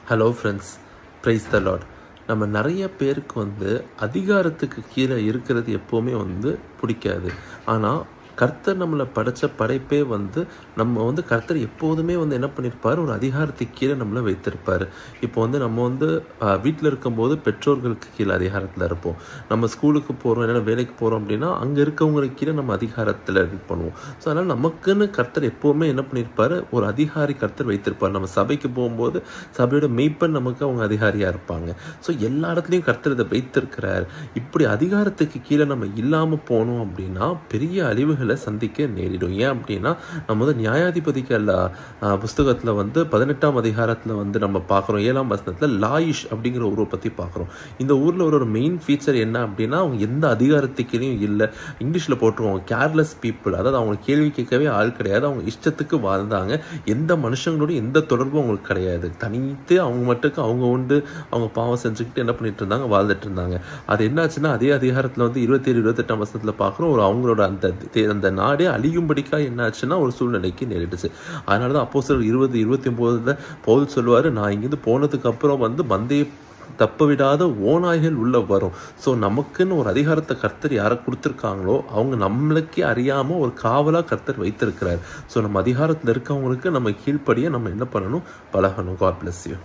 Hello friends, price த Lord. நம்ம நிறைய பேருக்கு அதிகாரத்துக்கு கீழே இருக்கிறது எப்போவுமே பிடிக்காது. ஆனால் கர்த்தர் நம்மளை படைத்த படைப்பே நம்ம கர்த்தர் எப்போதுமே என்ன பண்ணியிருப்பார், ஒரு அதிகாரத்துக்கு கீழே நம்மளை வைத்திருப்பார். இப்போ நம்ம வீட்டில் இருக்கும்போது பெற்றோர்களுக்கு கீழே அதிகாரத்தில் இருப்போம். நம்ம ஸ்கூலுக்கு போகிறோம், இல்லைன்னா வேலைக்கு போகிறோம் அப்படின்னா அங்கே இருக்கவங்களுக்கு கீழே நம்ம அதிகாரத்தில் இது பண்ணுவோம். ஸோ அதனால் நமக்குன்னு கர்த்தர் எப்போவுமே என்ன பண்ணியிருப்பார், ஒரு அதிகாரி கர்த்தர் வைத்திருப்பார். நம்ம சபைக்கு போகும்போது சபையோட மெய்ப்பன் நமக்கு அவங்க அதிகாரியாக இருப்பாங்க. ஸோ எல்லா இடத்துலையும் கர்த்தர் இதை வைத்திருக்கிறார். இப்படி அதிகாரத்துக்கு கீழே நம்ம இல்லாமல் போனோம் அப்படின்னா பெரிய அழிவுகள் சந்திக்க நேரிடும். ஏன் அப்படின்னா நம்ம நியாயாதிபதிக்கு புஸ்தகத்துல 18ஆம் அதிகாரத்துல நம்ம பார்க்கிறோம். 7ஆம் வசனத்துல லாயிஷ் அப்படிங்கிற ஊரை பத்தி பார்க்கிறோம். இந்த ஊர்ல ஒரு மெயின் ஃபீச்சர் என்ன அப்படின்னா, அவங்க எந்த அதிகாரத்துக்கையும் இல்லை. இங்கிலீஷ்ல போட்டுருவாங்க கேர்லெஸ் பீப்புள். அதாவது அவங்க கேள்வி கேட்கவே ஆள் கிடையாது. அவங்க இஷ்டத்துக்கு வாழ்ந்தாங்க. எந்த மனுஷங்களோட எந்த தொடர்பும் அவங்களுக்கு கிடையாது. தனித்து அவங்க மட்டுக்கு அவங்க பாவம் செஞ்சுக்கிட்டு என்ன பண்ணிட்டு இருந்தாங்க, வாழ்ந்துட்டு இருந்தாங்க. அது என்னாச்சுன்னா அதே அதிகாரத்துல 27 28ஆம் வசனத்துல பார்க்கிறோம், ஒரு அவங்களோட அந்த நாடே அழியும்படிக்கா என்னாச்சுன்னா ஒரு சூழ்நிலைக்கு நேரிடுச்சு. அதனாலதான் அப்போஸ்தலர் 20:29 பவுல் சொல்லுவாரு, நான் இங்கிருந்து போனதுக்கு அப்புறம் மந்தையை தப்ப விடாத ஓநாய்கள் உள்ள வரும். ஸோ நமக்குன்னு ஒரு அதிகாரத்தை கர்த்தர் யாரை கொடுத்துருக்காங்களோ அவங்க நம்மளுக்கே அறியாம ஒரு காவலா கர்த்தர் வைத்திருக்கிறார். ஸோ நம்ம அதிகாரத்தில் இருக்கவங்களுக்கு நம்ம கீழ்ப்படிய நம்ம என்ன பண்ணணும், பழகணும். God bless you.